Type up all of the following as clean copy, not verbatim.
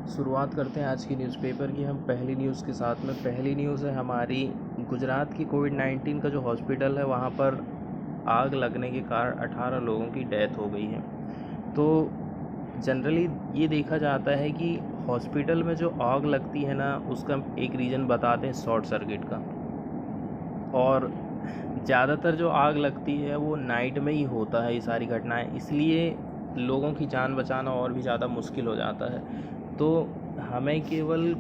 शुरुआत करते हैं आज की न्यूज़पेपर की हम पहली न्यूज़ के साथ में। पहली न्यूज़ है हमारी गुजरात की कोविड-19 का जो हॉस्पिटल है वहाँ पर आग लगने के कारण 18 लोगों की डेथ हो गई है। तो जनरली ये देखा जाता है कि हॉस्पिटल में जो आग लगती है ना, उसका एक रीज़न बताते हैं शॉर्ट सर्किट का। और ज़्यादातर जो आग लगती है वो नाइट में ही होता है ये सारी घटनाएं, इसलिए लोगों की जान बचाना और भी ज़्यादा मुश्किल हो जाता है। तो हमें केवल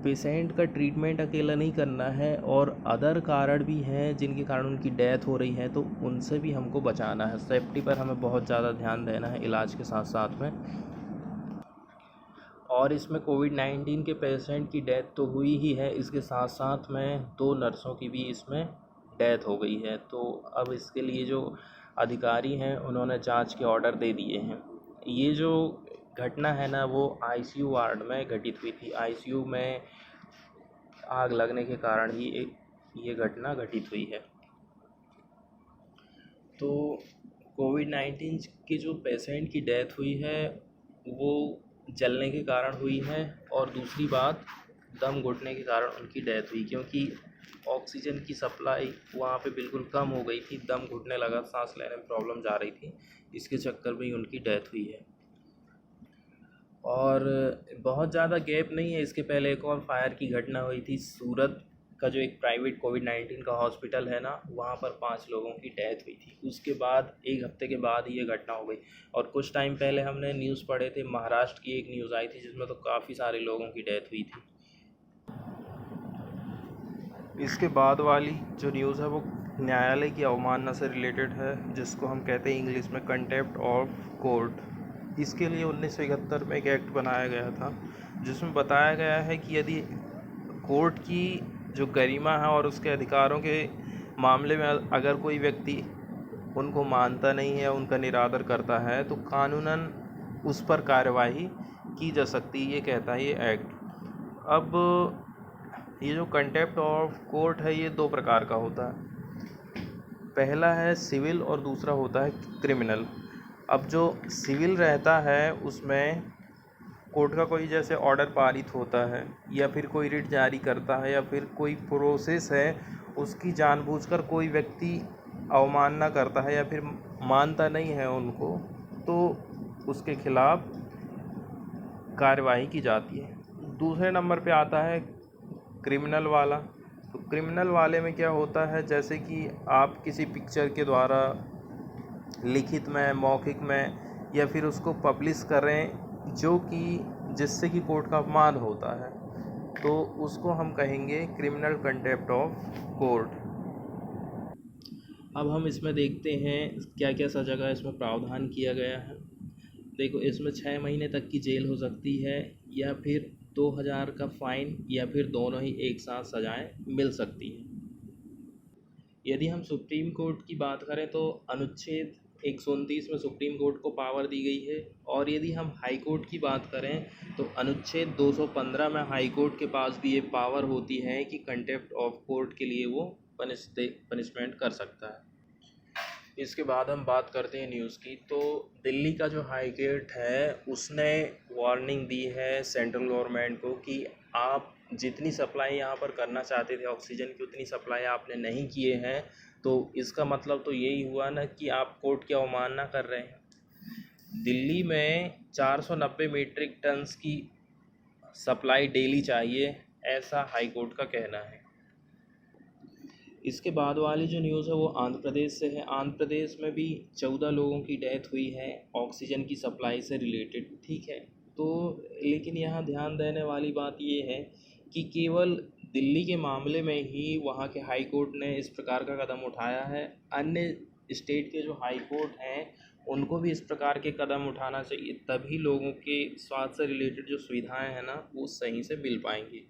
पेशेंट का ट्रीटमेंट अकेला नहीं करना है, और अदर कारण भी हैं जिनके कारण उनकी डेथ हो रही है, तो उनसे भी हमको बचाना है। सेफ्टी पर हमें बहुत ज़्यादा ध्यान देना है इलाज के साथ साथ में। और इसमें कोविड-19 के पेशेंट की डेथ तो हुई ही है, इसके साथ साथ में 2 नर्सों की भी इसमें डेथ हो गई है। तो अब इसके लिए जो अधिकारी हैं उन्होंने जांच के ऑर्डर दे दिए हैं। ये जो घटना है ना, वो आईसीयू वार्ड में घटित हुई थी। आईसीयू में आग लगने के कारण ही ये घटना घटित हुई है। तो कोविड-19 के जो पेशेंट की डेथ हुई है वो जलने के कारण हुई है, और दूसरी बात दम घुटने के कारण उनकी डेथ हुई, क्योंकि ऑक्सीजन की सप्लाई वहाँ पे बिल्कुल कम हो गई थी, दम घुटने लगा, सांस लेने में प्रॉब्लम जा रही थी, इसके चक्कर में ही उनकी डेथ हुई है। और बहुत ज़्यादा गैप नहीं है, इसके पहले एक और फायर की घटना हुई थी। सूरत का जो एक प्राइवेट कोविड-19 का हॉस्पिटल है ना, वहाँ पर 5 लोगों की डेथ हुई थी। उसके बाद एक हफ्ते के बाद ये घटना हो गई। और कुछ टाइम पहले हमने न्यूज़ पढ़े थे, महाराष्ट्र की एक न्यूज़ आई थी जिसमें तो काफ़ी सारे लोगों की डेथ हुई थी। इसके बाद वाली जो न्यूज़ है वो न्यायालय की अवमानना से रिलेटेड है, जिसको हम कहते हैं इंग्लिश में कंटेम्प्ट ऑफ कोर्ट। इसके लिए 1971 में एक एक्ट बनाया गया था, जिसमें बताया गया है कि यदि कोर्ट की जो गरिमा है और उसके अधिकारों के मामले में अगर कोई व्यक्ति उनको मानता नहीं है, उनका निरादर करता है, तो कानूनन उस पर कार्यवाही की जा सकती है, ये कहता है ये एक्ट। अब ये जो कंटेम्प्ट ऑफ कोर्ट है ये 2 प्रकार का होता है। पहला है सिविल और दूसरा होता है क्रिमिनल। अब जो सिविल रहता है उसमें कोर्ट का कोई जैसे ऑर्डर पारित होता है, या फिर कोई रिट जारी करता है, या फिर कोई प्रोसेस है, उसकी जानबूझकर कोई व्यक्ति अवमानना करता है या फिर मानता नहीं है उनको, तो उसके खिलाफ कार्यवाही की जाती है। दूसरे नंबर पे आता है क्रिमिनल वाला। तो क्रिमिनल वाले में क्या होता है, जैसे कि आप किसी पिक्चर के द्वारा लिखित में, मौखिक में, या फिर उसको पब्लिश करें जो कि जिससे कि कोर्ट का अपमान होता है, तो उसको हम कहेंगे क्रिमिनल कंटेम्प्ट ऑफ कोर्ट। अब हम इसमें देखते हैं क्या क्या सज़ा का इसमें प्रावधान किया गया है। देखो, इसमें 6 महीने तक की जेल हो सकती है, या फिर 2000 का फ़ाइन, या फिर दोनों ही एक साथ सज़ाएं मिल सकती हैं। यदि हम सुप्रीम कोर्ट की बात करें तो अनुच्छेद 129 में सुप्रीम कोर्ट को पावर दी गई है, और यदि हम हाई कोर्ट की बात करें तो अनुच्छेद 215 में हाई कोर्ट के पास भी ये पावर होती है कि कंटेम्प्ट ऑफ कोर्ट के लिए वो पनिशमेंट कर सकता है। इसके बाद हम बात करते हैं न्यूज़ की। तो दिल्ली का जो हाई कोर्ट है उसने वार्निंग दी है सेंट्रल गवर्नमेंट को कि आप जितनी सप्लाई यहाँ पर करना चाहते थे ऑक्सीजन की, उतनी सप्लाई आपने नहीं किए हैं। तो इसका मतलब तो यही हुआ ना कि आप कोर्ट की अवमानना कर रहे हैं। दिल्ली में 490 मीट्रिक टन्स की सप्लाई डेली चाहिए, ऐसा हाई कोर्ट का कहना है। इसके बाद वाली जो न्यूज़ है वो आंध्र प्रदेश से है। आंध्र प्रदेश में भी 14 लोगों की डेथ हुई है ऑक्सीजन की सप्लाई से रिलेटेड, ठीक है। तो लेकिन यहाँ ध्यान देने वाली बात ये है कि केवल दिल्ली के मामले में ही वहाँ के हाई कोर्ट ने इस प्रकार का कदम उठाया है। अन्य स्टेट के जो हाई कोर्ट हैं उनको भी इस प्रकार के कदम उठाना चाहिए, तभी लोगों के स्वास्थ्य से रिलेटेड जो सुविधाएं हैं ना वो सही से मिल पाएंगी।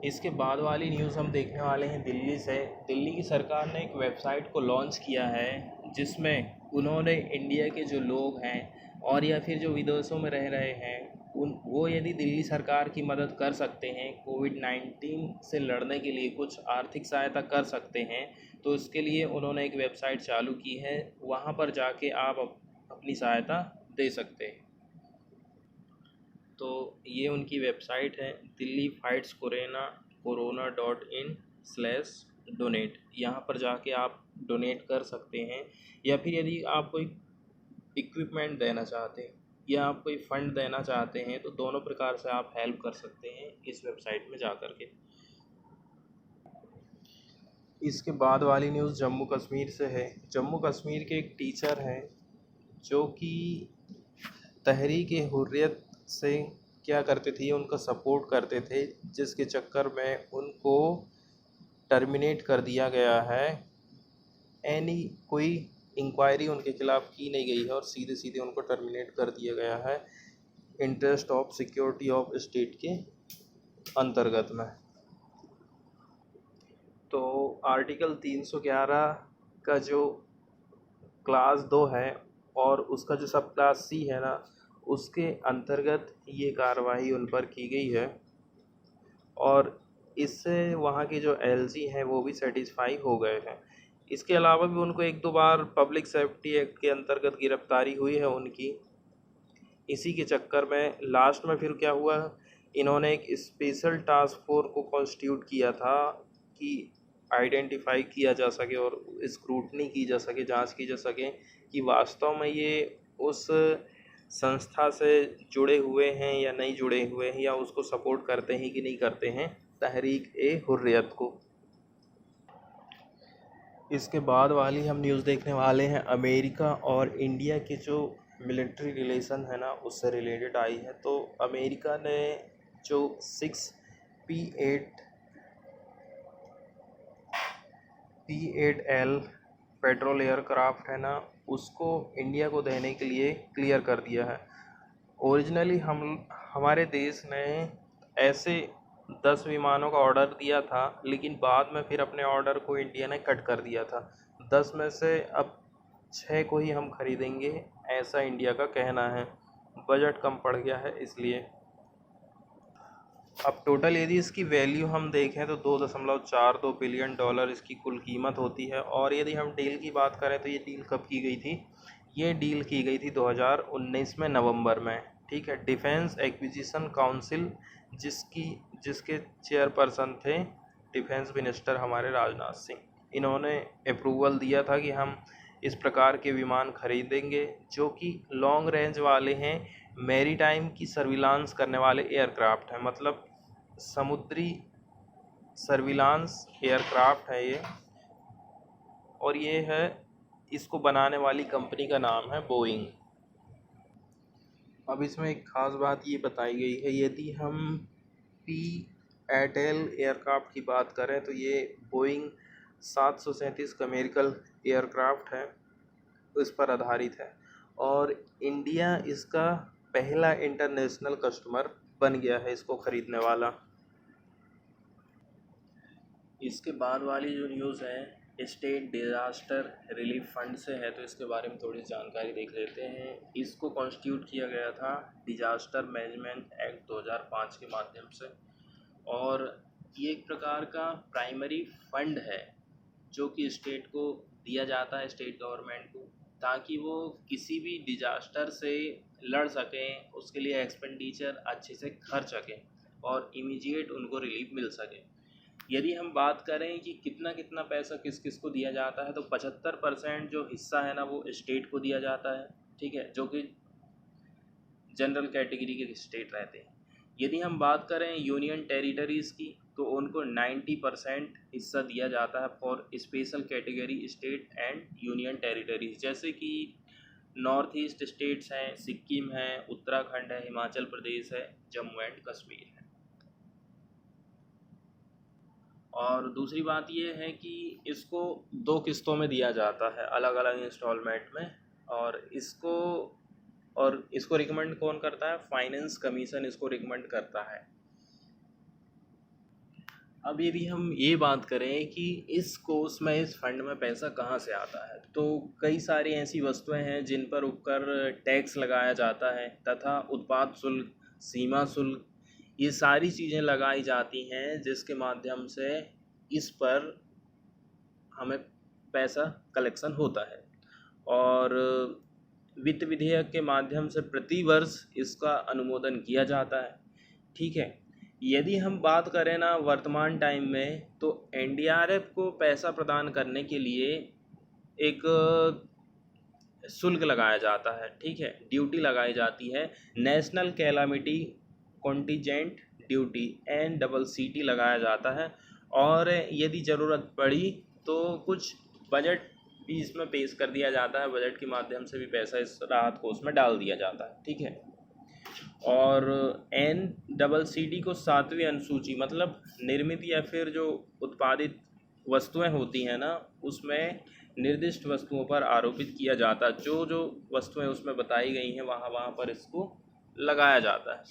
इसके बाद वाली न्यूज़ हम देखने वाले हैं दिल्ली से। दिल्ली की सरकार ने एक वेबसाइट को लॉन्च किया है, जिसमें उन्होंने इंडिया के जो लोग हैं और या फिर जो विदेशों में रह रहे हैं वो यदि दिल्ली सरकार की मदद कर सकते हैं, कोविड-19 से लड़ने के लिए कुछ आर्थिक सहायता कर सकते हैं, तो इसके लिए उन्होंने एक वेबसाइट चालू की है। वहाँ पर जाके आप अपनी सहायता दे सकते हैं। तो ये उनकी वेबसाइट है दिल्ली फाइट्स कोरोना.in/donate। यहाँ पर जाके आप डोनेट कर सकते हैं, या फिर यदि आप कोई इक्विपमेंट देना चाहते हैं या आप कोई फंड देना चाहते हैं तो दोनों प्रकार से आप हेल्प कर सकते हैं इस वेबसाइट में जा कर के। इसके बाद वाली न्यूज़ जम्मू कश्मीर से है। जम्मू कश्मीर के एक टीचर हैं जो कि तहरीक हुर्रियत से क्या करते थे, उनका सपोर्ट करते थे, जिसके चक्कर में उनको टर्मिनेट कर दिया गया है। कोई इंक्वायरी उनके खिलाफ़ की नहीं गई है और सीधे सीधे उनको टर्मिनेट कर दिया गया है interest of security of state के अंतर्गत में। तो आर्टिकल 311 का जो क्लास 2 है और उसका जो सब क्लास सी है ना, उसके अंतर्गत ये कार्रवाई उन पर की गई है और इससे वहाँ के जो एलजी हैं वो भी सेटिस्फाई हो गए हैं। इसके अलावा भी उनको 1-2 बार पब्लिक सेफ्टी एक्ट के अंतर्गत गिरफ्तारी हुई है उनकी। इसी के चक्कर में लास्ट में फिर क्या हुआ, इन्होंने एक स्पेशल टास्क फोर्स को कॉन्स्टिट्यूट किया था कि आइडेंटिफाई किया जा सके और स्क्रूटनी की जा सके, जांच की जा सके कि वास्तव में ये उस संस्था से जुड़े हुए हैं या नहीं जुड़े हुए हैं, या उसको सपोर्ट करते हैं कि नहीं करते हैं, तहरीक हुर्रियत को। इसके बाद वाली हम न्यूज़ देखने वाले हैं अमेरिका और इंडिया के जो मिलिट्री रिलेशन है ना, उससे रिलेटेड आई है। तो अमेरिका ने जो 6P8L पेट्रोल एयरक्राफ्ट है ना, उसको इंडिया को देने के लिए क्लियर कर दिया है। ओरिजिनली हमारे देश ने ऐसे 10 विमानों का ऑर्डर दिया था, लेकिन बाद में फिर अपने ऑर्डर को इंडिया ने कट कर दिया था। 10 में से अब 6 को ही हम खरीदेंगे, ऐसा इंडिया का कहना है। बजट कम पड़ गया है इसलिए। अब टोटल यदि इसकी वैल्यू हम देखें तो $2.42 बिलियन इसकी कुल कीमत होती है। और यदि हम डील की बात करें तो ये डील कब की गई थी? ये डील की गई थी 2019 में नवंबर में, ठीक है। डिफेंस एक्विजिशन काउंसिल जिसके चेयरपर्सन थे डिफेंस मिनिस्टर हमारे राजनाथ सिंह, इन्होंने अप्रूवल दिया था कि हम इस प्रकार के विमान खरीदेंगे जो कि लॉन्ग रेंज वाले हैं, मैरीटाइम की सर्विलांस करने वाले एयरक्राफ्ट हैं, मतलब समुद्री सर्विलांस एयरक्राफ्ट है ये। और ये है, इसको बनाने वाली कंपनी का नाम है बोइंग। अब इसमें एक ख़ास बात ये बताई गई है, यदि हम P8L एयरक्राफ्ट की बात करें तो ये बोइंग 737 कमर्शियल एयरक्राफ्ट है, उस पर आधारित है और इंडिया इसका पहला इंटरनेशनल कस्टमर बन गया है इसको ख़रीदने वाला। इसके बाद वाली जो न्यूज़ है स्टेट डिज़ास्टर रिलीफ फंड से है, तो इसके बारे में थोड़ी जानकारी देख लेते हैं। इसको कॉन्स्टिट्यूट किया गया था डिज़ास्टर मैनेजमेंट एक्ट 2005 के माध्यम से, और ये एक प्रकार का प्राइमरी फंड है जो कि स्टेट को दिया जाता है, स्टेट गवर्नमेंट को, ताकि वो किसी भी डिज़ास्टर से लड़ सकें, उसके लिए एक्सपेंडिचर अच्छे से खर्च सकें और इमीडिएट उनको रिलीफ मिल सके। यदि हम बात करें कि कितना कितना पैसा किस किस को दिया जाता है, तो 75% जो हिस्सा है ना वो स्टेट को दिया जाता है, ठीक है, जो कि जनरल कैटेगरी के स्टेट रहते हैं। यदि हम बात करें यूनियन टेरिटरीज़ की, तो उनको 90% हिस्सा दिया जाता है for special category state and union territories, जैसे कि नॉर्थ ईस्ट स्टेट्स हैं, सिक्किम है, उत्तराखंड है, हिमाचल प्रदेश है, जम्मू एंड कश्मीर है। और दूसरी बात ये है कि इसको 2 किस्तों में दिया जाता है, अलग अलग इंस्टॉलमेंट में, और इसको रिकमेंड कौन करता है? फाइनेंस कमीशन इसको रिकमेंड करता है। अब यदि हम ये बात करें कि इस कोर्स में, इस फंड में पैसा कहाँ से आता है, तो कई सारी ऐसी वस्तुएं हैं जिन पर उपकर टैक्स लगाया जाता है तथा उत्पाद शुल्क, सीमा शुल्क, ये सारी चीज़ें लगाई जाती हैं जिसके माध्यम से इस पर हमें पैसा कलेक्शन होता है। और वित्त विधेयक के माध्यम से प्रति वर्ष इसका अनुमोदन किया जाता है। ठीक है, यदि हम बात करें ना वर्तमान टाइम में, तो एनडीआरएफ को पैसा प्रदान करने के लिए एक शुल्क लगाया जाता है। ठीक है, ड्यूटी लगाई जाती है, national calamity contingent duty NCCT लगाया जाता है। और यदि ज़रूरत पड़ी तो कुछ बजट भी इसमें पेश कर दिया जाता है, बजट के माध्यम से भी पैसा इस राहत कोष में डाल दिया जाता है। ठीक है, और NCCT को 7वीं अनुसूची मतलब निर्मित या फिर जो उत्पादित वस्तुएं होती हैं ना, उसमें निर्दिष्ट वस्तुओं पर आरोपित किया जाता है। जो जो वस्तुएं उसमें बताई गई हैं वहाँ पर इसको लगाया जाता है।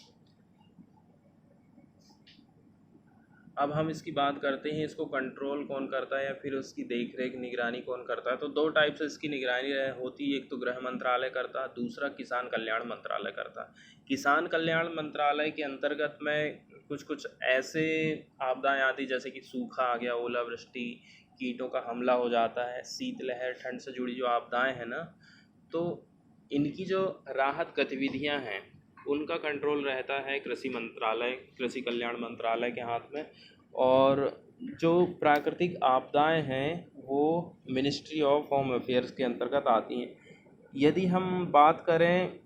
अब हम इसकी बात करते हैं, इसको कंट्रोल कौन करता है या फिर उसकी देख रेख निगरानी कौन करता है। तो 2 टाइप से इसकी निगरानी होती है, एक तो गृह मंत्रालय करता है, दूसरा किसान कल्याण मंत्रालय करता है। किसान कल्याण मंत्रालय के अंतर्गत में कुछ कुछ ऐसे आपदाएं आती जैसे कि सूखा आ गया, ओलावृष्टि, कीटों का हमला हो जाता है, शीतलहर, ठंड से जुड़ी जो आपदाएं हैं ना, तो इनकी जो राहत गतिविधियां हैं उनका कंट्रोल रहता है कृषि मंत्रालय, कृषि कल्याण मंत्रालय के हाथ में। और जो प्राकृतिक आपदाएं हैं वो मिनिस्ट्री ऑफ होम अफेयर्स के अंतर्गत आती हैं। यदि हम बात करें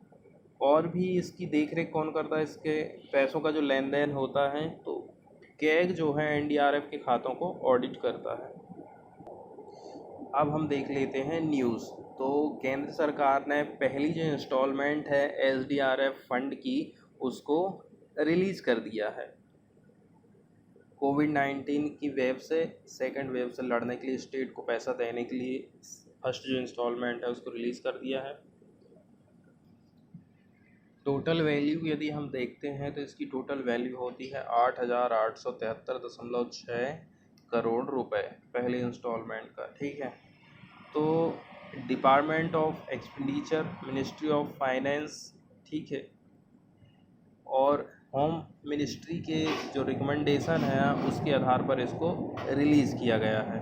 और भी इसकी देखरेख कौन करता है, इसके पैसों का जो लेन देन होता है, तो कैग जो है एनडीआरएफ के खातों को ऑडिट करता है। अब हम देख लेते हैं न्यूज़। तो केंद्र सरकार ने पहली जो इंस्टॉलमेंट है एसडीआरएफ फंड की उसको रिलीज़ कर दिया है। कोविड-19 की वेव से, सेकंड वेव से लड़ने के लिए स्टेट को पैसा देने के लिए फर्स्ट जो इंस्टॉलमेंट है उसको रिलीज़ कर दिया है। टोटल वैल्यू यदि हम देखते हैं तो इसकी टोटल वैल्यू होती है 8,873.6 करोड़ रुपए पहले इंस्टॉलमेंट का। ठीक है, तो department of expenditure, ministry of finance, ठीक है, और होम मिनिस्ट्री के जो रिकमेंडेशन है उसके आधार पर इसको रिलीज़ किया गया है।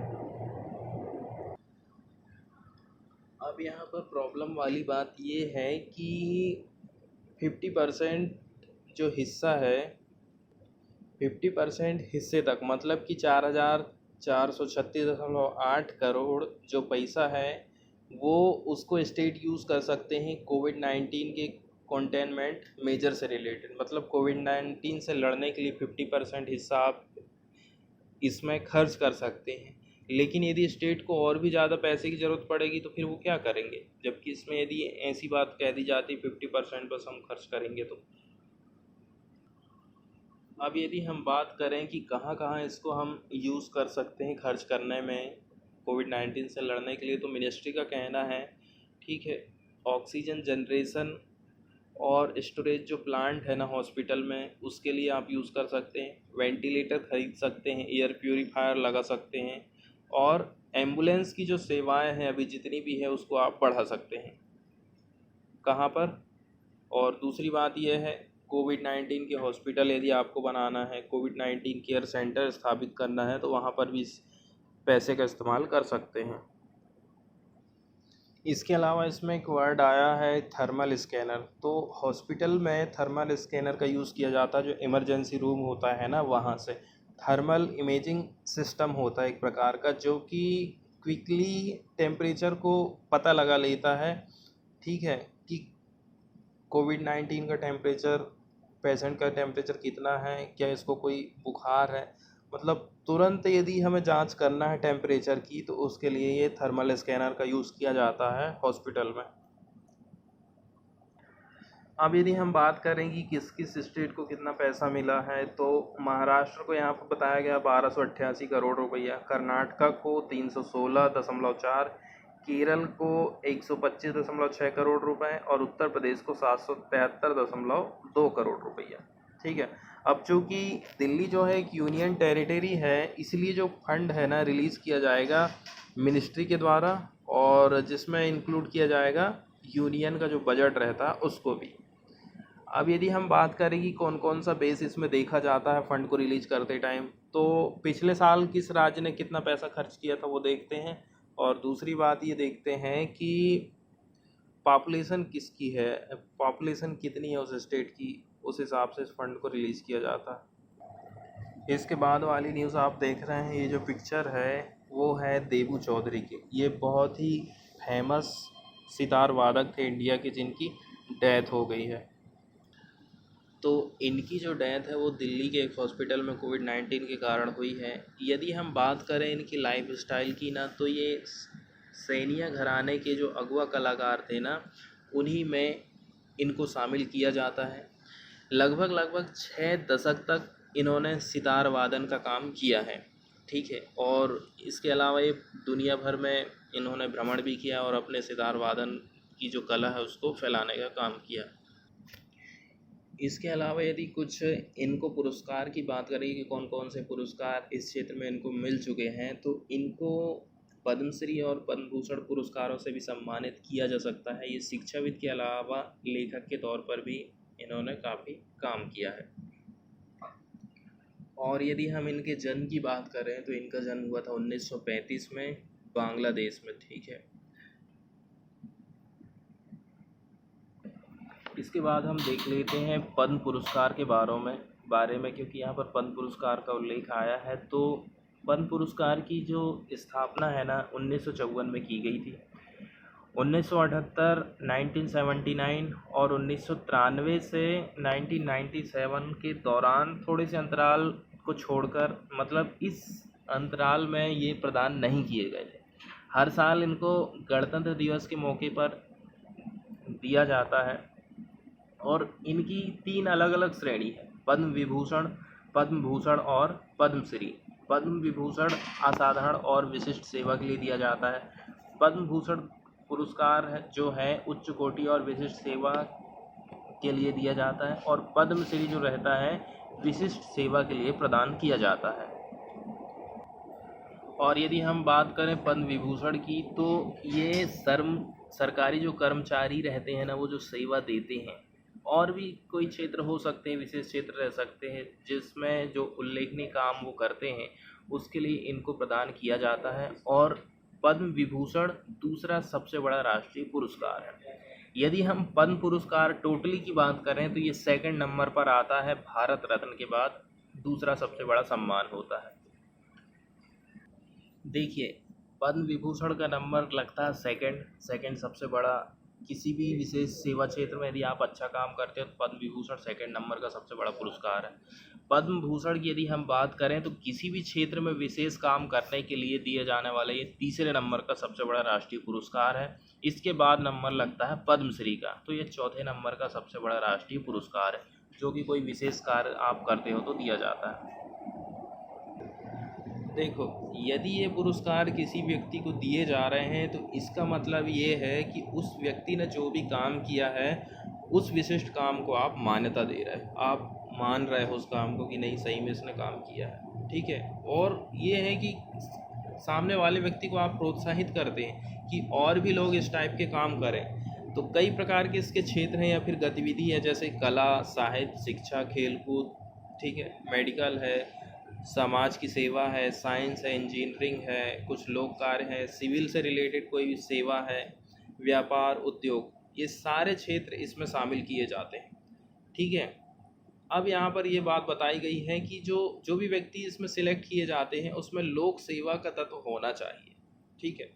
अब यहाँ पर प्रॉब्लम वाली बात ये है कि 50% जो हिस्सा है, 50% हिस्से तक मतलब कि 4,436.8 करोड़ जो पैसा है वो उसको स्टेट यूज़ कर सकते हैं कोविड-19 के कंटेनमेंट मेजर से रिलेटेड। मतलब कोविड-19 से लड़ने के लिए 50% हिस्सा आप इसमें खर्च कर सकते हैं। लेकिन यदि स्टेट को और भी ज़्यादा पैसे की ज़रूरत पड़ेगी तो फिर वो क्या करेंगे, जबकि इसमें यदि ऐसी बात कह दी जाती 50% बस हम खर्च करेंगे। तो अब यदि हम बात करें कि कहाँ कहाँ इसको हम यूज़ कर सकते हैं खर्च करने में कोविड-19 से लड़ने के लिए, तो मिनिस्ट्री का कहना है, ठीक है, ऑक्सीजन जनरेशन और स्टोरेज जो प्लांट है ना हॉस्पिटल में उसके लिए आप यूज़ कर सकते हैं, वेंटिलेटर ख़रीद सकते हैं, एयर प्योरीफायर लगा सकते हैं, और एम्बुलेंस की जो सेवाएं हैं अभी जितनी भी है उसको आप बढ़ा सकते हैं। कहाँ पर? और दूसरी बात यह है, कोविड-19 के हॉस्पिटल यदि आपको बनाना है, कोविड-19 केयर सेंटर स्थापित करना है, तो वहाँ पर भी इस पैसे का इस्तेमाल कर सकते हैं। इसके अलावा इसमें एक वर्ड आया है थर्मल स्कैनर। तो हॉस्पिटल में थर्मल स्कैनर का यूज़ किया जाता है, जो इमरजेंसी रूम होता है ना वहाँ से थर्मल इमेजिंग सिस्टम होता है एक प्रकार का, जो कि क्विकली टेम्परेचर को पता लगा लेता है, ठीक है, कि कोविड-19 का टेम्परेचर, पेशेंट का टेम्परेचर कितना है, क्या इसको कोई बुखार है, मतलब तुरंत यदि हमें जांच करना है टेम्परेचर की तो उसके लिए ये थर्मल स्कैनर का यूज़ किया जाता है हॉस्पिटल में। अब यदि हम बात करें कि किस किस स्टेट को कितना पैसा मिला है, तो महाराष्ट्र को यहाँ पर बताया गया 1288 करोड़ रुपया, कर्नाटक को 316.4, केरल को 125.6 करोड़ रुपए और उत्तर प्रदेश को 773.2 करोड़ रुपया। ठीक है, अब चूँकि दिल्ली जो है एक यूनियन टेरिटरी है, इसलिए जो फंड है ना रिलीज़ किया जाएगा मिनिस्ट्री के द्वारा, और जिसमें इंक्लूड किया जाएगा यूनियन का जो बजट रहता है उसको भी। अब यदि हम बात करें कि कौन कौन सा बेस इसमें देखा जाता है फ़ंड को रिलीज करते टाइम, तो पिछले साल किस राज्य ने कितना पैसा खर्च किया था वो देखते हैं, और दूसरी बात ये देखते हैं कि पॉपुलेशन किसकी है, पॉपुलेशन कितनी है उस स्टेट की, उस हिसाब से इस फंड को रिलीज़ किया जाता है। इसके बाद वाली न्यूज़ आप देख रहे हैं, ये जो पिक्चर है वो है देबू चौधरी की। ये बहुत ही फेमस सितार वादक थे इंडिया के, जिनकी डेथ हो गई है। तो इनकी जो डेथ है वो दिल्ली के एक हॉस्पिटल में कोविड-19 के कारण हुई है। यदि हम बात करें इनकी लाइफ स्टाइल की ना, तो ये सैनिया घराने के जो अगवा कलाकार थे ना, उन्हीं में इनको शामिल किया जाता है। लगभग 6 दशक तक इन्होंने सितार वादन का काम किया है, ठीक है। और इसके अलावा ये दुनिया भर में इन्होंने भ्रमण भी किया और अपने सितार वादन की जो कला है उसको फैलाने का काम किया। इसके अलावा यदि कुछ इनको पुरस्कार की बात करें कि कौन कौन से पुरस्कार इस क्षेत्र में इनको मिल चुके हैं, तो इनको पद्मश्री और पद्म भूषण पुरस्कारों से भी सम्मानित किया जा सकता है। ये शिक्षाविद के अलावा लेखक के तौर पर भी इन्होंने काफ़ी काम किया है। और यदि हम इनके जन्म की बात करें तो इनका जन्म हुआ था 1935 में बांग्लादेश में, ठीक है। इसके बाद हम देख लेते हैं पद्म पुरस्कार के बारे में क्योंकि यहाँ पर पद्म पुरस्कार का उल्लेख आया है। तो पद्म पुरस्कार की जो स्थापना है ना 1954 में की गई थी। 1978, 1979 और 1993 से 1997 के दौरान थोड़े से अंतराल को छोड़कर, मतलब इस अंतराल में ये प्रदान नहीं किए गए थे। हर साल इनको गणतंत्र दिवस के मौके पर दिया जाता है और इनकी 3 अलग अलग श्रेणी है: पद्म विभूषण, पद्म भूषण और पद्मश्री। पद्म विभूषण असाधारण और विशिष्ट सेवा के लिए दिया जाता है। पद्म भूषण पुरस्कार है जो है उच्च कोटि और विशिष्ट सेवा के लिए दिया जाता है, और पद्मश्री जो रहता है विशिष्ट सेवा के लिए प्रदान किया जाता है। और यदि हम बात करें पद्म विभूषण की, तो ये सरकारी जो कर्मचारी रहते हैं ना, वो जो सेवा देते हैं, और भी कोई क्षेत्र हो सकते हैं, विशेष क्षेत्र रह सकते हैं जिसमें जो उल्लेखनीय काम वो करते हैं, उसके लिए इनको प्रदान किया जाता है। और पद्म विभूषण दूसरा सबसे बड़ा राष्ट्रीय पुरस्कार है। यदि हम पद्म पुरस्कार टोटली की बात करें तो ये 2nd नंबर पर आता है, भारत रत्न के बाद दूसरा सबसे बड़ा सम्मान होता है। देखिए, पद्म विभूषण का नंबर लगता है सेकंड सबसे बड़ा। किसी भी विशेष सेवा क्षेत्र में यदि आप अच्छा काम करते हो तो पद्म विभूषण 2nd नंबर का सबसे बड़ा पुरस्कार है। पद्म भूषण की यदि हम बात करें तो किसी भी क्षेत्र में विशेष काम करने के लिए दिए जाने वाला ये 3रे नंबर का सबसे बड़ा राष्ट्रीय पुरस्कार है। इसके बाद नंबर लगता है पद्मश्री का, तो ये 4थे नंबर का सबसे बड़ा राष्ट्रीय पुरस्कार है, जो कि कोई विशेष कार्य आप करते हो तो दिया जाता है। देखो, यदि ये पुरस्कार किसी व्यक्ति को दिए जा रहे हैं तो इसका मतलब ये है कि उस व्यक्ति ने जो भी काम किया है उस विशिष्ट काम को आप मान्यता दे रहे हो, आप मान रहे हो उस काम को कि नहीं सही में इसने काम किया है, ठीक है। और ये है कि सामने वाले व्यक्ति को आप प्रोत्साहित करते हैं कि और भी लोग इस टाइप के काम करें। तो कई प्रकार के इसके क्षेत्र हैं या फिर गतिविधि है, जैसे कला, साहित्य, शिक्षा, खेलकूद, ठीक है, मेडिकल है, समाज की सेवा है, साइंस है, इंजीनियरिंग है, कुछ लोक कार्य है, सिविल से रिलेटेड कोई भी सेवा है, व्यापार, उद्योग, ये सारे क्षेत्र इसमें शामिल किए जाते हैं, ठीक है। अब यहाँ पर ये बात बताई गई है कि जो भी व्यक्ति इसमें सिलेक्ट किए जाते हैं उसमें लोक सेवा का तत्व होना चाहिए, ठीक है।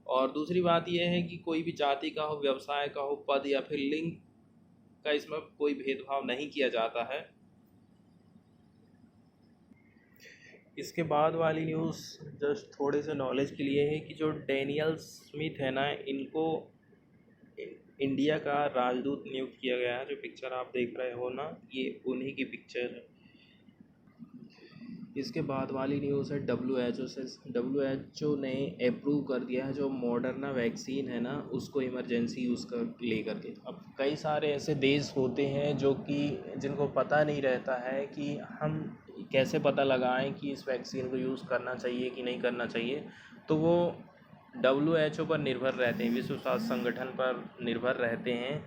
और दूसरी बात यह है कि कोई भी जाति का हो, व्यवसाय का हो, पद या फिर लिंग का इसमें कोई भेदभाव नहीं किया जाता है। इसके बाद वाली न्यूज़ जस्ट थोड़े से नॉलेज के लिए है कि जो डैनियल स्मिथ है ना, इनको इंडिया का राजदूत नियुक्त किया गया है। जो पिक्चर आप देख रहे हो ना, ये उन्हीं की पिक्चर है। इसके बाद वाली न्यूज़ है WHO से। WHO ने अप्रूव कर दिया है जो मॉडर्ना वैक्सीन है ना, उसको इमरजेंसी यूज़ कर लेकर के। अब कई सारे ऐसे देश होते हैं जो कि जिनको पता नहीं रहता है कि हम कैसे पता लगाएं कि इस वैक्सीन को यूज़ करना चाहिए कि नहीं करना चाहिए, तो वो WHO पर निर्भर रहते हैं, विश्व स्वास्थ्य संगठन पर निर्भर रहते हैं।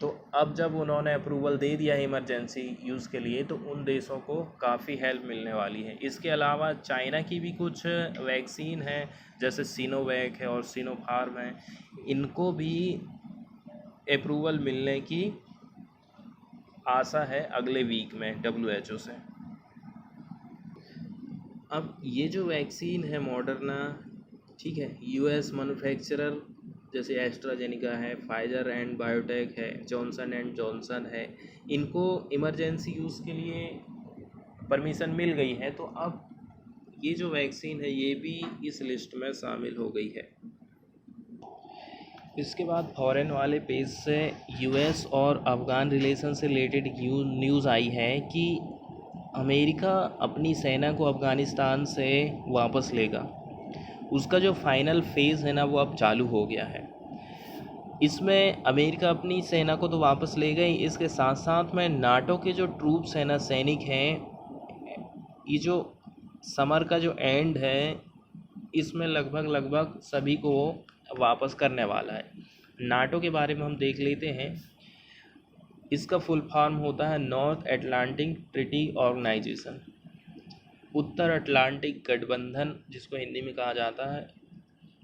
तो अब जब उन्होंने अप्रूवल दे दिया है इमरजेंसी यूज़ के लिए, तो उन देशों को काफ़ी हेल्प मिलने वाली है। इसके अलावा चाइना की भी कुछ वैक्सीन है, जैसे सिनोवैक है और सिनोफार्म है, इनको भी अप्रूवल मिलने की आशा है अगले वीक में WHO से। अब ये जो वैक्सीन है मॉडर्ना, ठीक है, US मैन्युफैक्चरर जैसे एस्ट्राजेनिका है, फाइजर एंड बायोटेक है, जॉनसन एंड जॉनसन है, इनको इमरजेंसी यूज़ के लिए परमिशन मिल गई है। तो अब ये जो वैक्सीन है ये भी इस लिस्ट में शामिल हो गई है। इसके बाद फॉरेन वाले पेज से US और अफ़गान रिलेशन से रिलेटेड न्यूज़ आई है कि अमेरिका अपनी सेना को अफ़गानिस्तान से वापस लेगा। उसका जो फाइनल फेज़ है ना वो अब चालू हो गया है। इसमें अमेरिका अपनी सेना को तो वापस ले गई, इसके साथ साथ में नाटो के जो ट्रूप्स हैं ना, सैनिक हैं, ये जो समर का जो एंड है इसमें लगभग सभी को वापस करने वाला है। नाटो के बारे में हम देख लेते हैं। इसका फुल फॉर्म होता है नॉर्थ अटलांटिक ट्रीटी ऑर्गेनाइजेशन, उत्तर अटलांटिक गठबंधन जिसको हिंदी में कहा जाता है।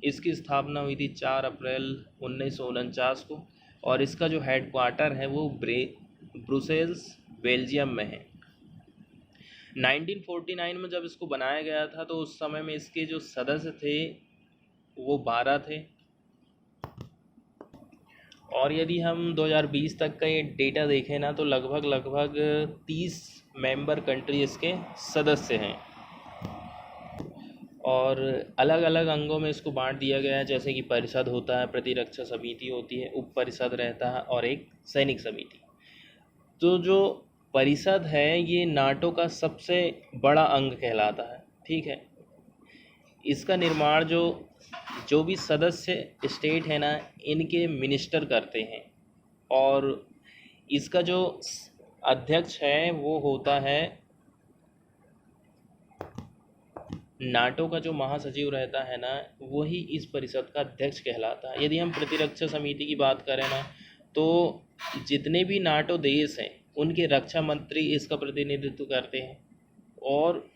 इसकी स्थापना हुई थी 4 अप्रैल 1949 को और इसका जो हेड क्वार्टर है वो ब्रुसेल्स बेल्जियम में है। 1949 में जब इसको बनाया गया था तो उस समय में इसके जो सदस्य थे वो 12 थे, और यदि हम 2020 तक का ये डेटा देखें ना तो लगभग 30 मेंबर कंट्री इसके सदस्य हैं और अलग अलग अंगों में इसको बांट दिया गया है, जैसे कि परिषद होता है, प्रतिरक्षा समिति होती है, उप परिषद रहता है और एक सैनिक समिति। तो जो परिषद है ये नाटो का सबसे बड़ा अंग कहलाता है, ठीक है। इसका निर्माण जो भी सदस्य स्टेट है ना इनके मिनिस्टर करते हैं और इसका जो अध्यक्ष है वो होता है नाटो का जो महासचिव रहता है ना वही इस परिषद का अध्यक्ष कहलाता है। यदि हम प्रतिरक्षा समिति की बात करें ना तो जितने भी नाटो देश हैं उनके रक्षा मंत्री इसका प्रतिनिधित्व करते हैं और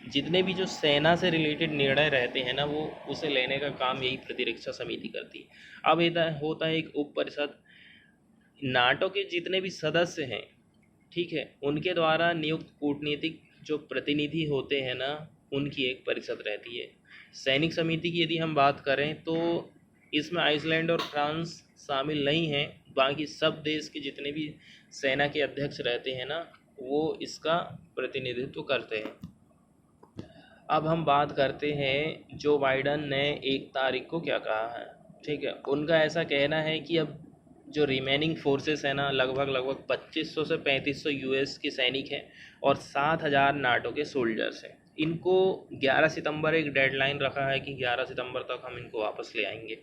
जितने भी जो सेना से रिलेटेड निर्णय रहते हैं ना वो उसे लेने का काम यही प्रतिरक्षा समिति करती है। अब होता है एक उप परिषद। नाटो के जितने भी सदस्य हैं, ठीक है, उनके द्वारा नियुक्त कूटनीतिक जो प्रतिनिधि होते हैं ना उनकी एक परिषद रहती है। सैनिक समिति की यदि हम बात करें तो इसमें आइसलैंड और फ्रांस शामिल नहीं हैं, बाकी सब देश के जितने भी सेना के अध्यक्ष रहते हैं ना वो इसका प्रतिनिधित्व करते हैं। अब हम बात करते हैं जो बाइडन ने 1 तारीख को क्या कहा है, ठीक है। उनका ऐसा कहना है कि अब जो रिमेनिंग फोर्सेस है ना लगभग 2500 से 3500 US के सैनिक हैं और 7000 नाटो के सोल्जर्स हैं। इनको 11 सितंबर एक डेडलाइन रखा है कि 11 सितंबर तक हम इनको वापस ले आएंगे।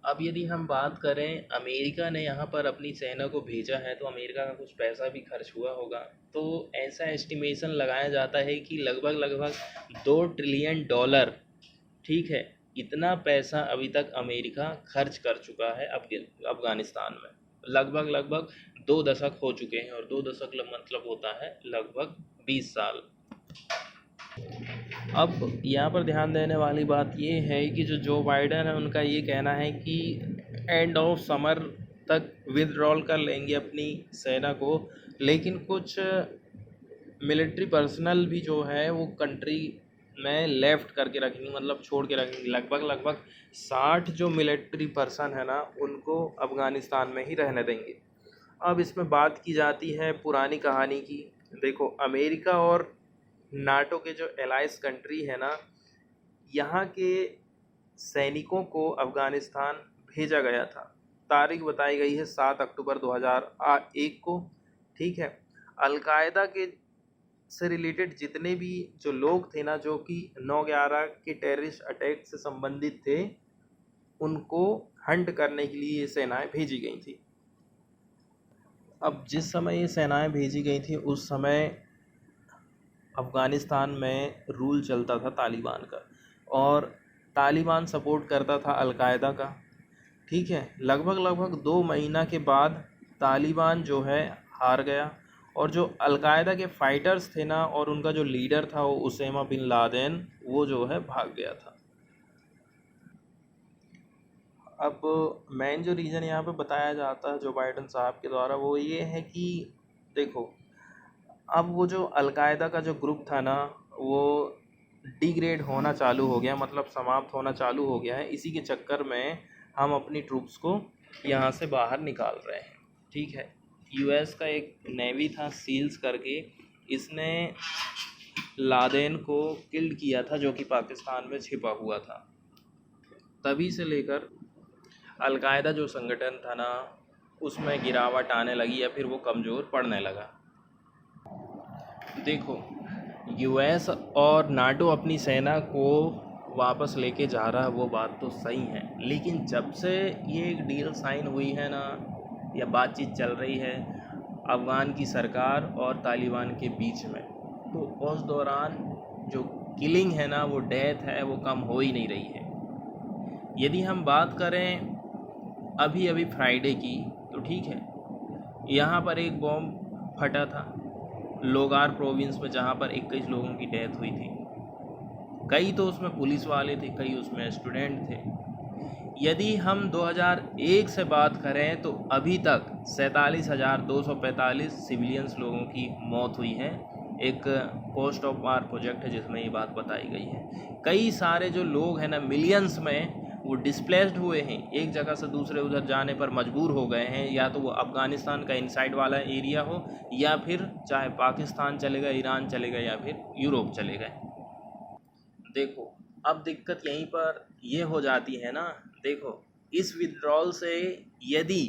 अब यदि हम बात करें अमेरिका ने यहाँ पर अपनी सेना को भेजा है तो अमेरिका का कुछ पैसा भी खर्च हुआ होगा। तो ऐसा एस्टिमेशन लगाया जाता है कि लगभग $2 ट्रिलियन, ठीक है, इतना पैसा अभी तक अमेरिका खर्च कर चुका है अफ़गानिस्तान में। लगभग 2 दशक हो चुके हैं और 2 दशक मतलब होता है लगभग 20 साल। अब यहाँ पर ध्यान देने वाली बात ये है कि जो बाइडन है उनका ये कहना है कि एंड ऑफ समर तक विदड्रॉल कर लेंगे अपनी सेना को, लेकिन कुछ मिलिट्री पर्सनल भी जो है वो कंट्री में लेफ़्ट करके रखेंगे, मतलब छोड़ के रखेंगे। लगभग 60 जो मिलिट्री पर्सन है ना उनको अफ़गानिस्तान में ही रहने देंगे। अब इसमें बात की जाती है पुरानी कहानी की। देखो, अमेरिका और नाटो के जो एलाइज कंट्री है ना यहाँ के सैनिकों को अफ़गानिस्तान भेजा गया था। तारीख बताई गई है 7 अक्टूबर 2001 को, ठीक है। अलकायदा के से रिलेटेड जितने भी जो लोग थे ना जो कि 9/11 के टेररिस्ट अटैक से संबंधित थे उनको हंट करने के लिए ये सेनाएं भेजी गई थी। अब जिस समय ये सेनाएं भेजी गई थी उस समय अफ़गानिस्तान में रूल चलता था तालिबान का और तालिबान सपोर्ट करता था अलकायदा का, ठीक है। लगभग 2 महीना के बाद तालिबान जो है हार गया और जो अलकायदा के फाइटर्स थे ना और उनका जो लीडर था वो उसेमा बिन लादेन वो जो है भाग गया था। अब मेन जो रीज़न यहाँ पे बताया जाता है जो बाइडन साहब के द्वारा, वो ये है कि देखो, अब वो जो अलकायदा का जो ग्रुप था ना, वो डिग्रेड होना चालू हो गया, मतलब समाप्त होना चालू हो गया है। इसी के चक्कर में हम अपनी ट्रूप्स को यहाँ से बाहर निकाल रहे हैं, ठीक है। यूएस का एक नेवी था सील्स करके, इसने लादेन को किल्ड किया था, जो कि पाकिस्तान में छिपा हुआ था। तभी से लेकर अलकायदा जो संगठन था ना, उसमें गिरावट आने लगी या फिर वो कमज़ोर पड़ने लगा। देखो, यूएस और नाटो अपनी सेना को वापस लेके जा रहा है, वो बात तो सही है, लेकिन जब से ये एक डील साइन हुई है ना, या बातचीत चल रही है अफ़गान की सरकार और तालिबान के बीच में, तो उस दौरान जो किलिंग है ना, वो डेथ है, वो कम हो ही नहीं रही है। यदि हम बात करें अभी अभी फ्राइडे की, तो ठीक है, यहाँ पर एक बॉम्ब फटा था लोगार प्रोविंस में, जहाँ पर 21 लोगों की डेथ हुई थी। कई तो उसमें पुलिस वाले थे, कई उसमें स्टूडेंट थे। यदि हम 2001 से बात करें तो अभी तक 47,245 सिविलियंस लोगों की मौत हुई है। एक कोस्ट ऑफ वार प्रोजेक्ट है जिसमें ये बात बताई गई है। कई सारे जो लोग हैं ना, मिलियंस में, वो डिस्प्लेस्ड हुए हैं, एक जगह से दूसरे उधर जाने पर मजबूर हो गए हैं, या तो वो अफ़गानिस्तान का इनसाइड वाला एरिया हो, या फिर चाहे पाकिस्तान चले गए, ईरान चले गए, या फिर यूरोप चले गए। देखो, अब दिक्कत यहीं पर ये हो जाती है ना। देखो, इस विड्रॉल से यदि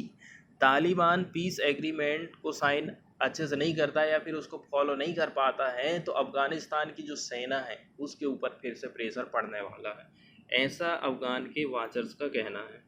तालिबान पीस एग्रीमेंट को साइन अच्छे से नहीं करता या फिर उसको फॉलो नहीं कर पाता है, तो अफ़गानिस्तान की जो सेना है उसके ऊपर फिर से प्रेशर पड़ने वाला है, ऐसा अफ़गान के वाचर्स का कहना है।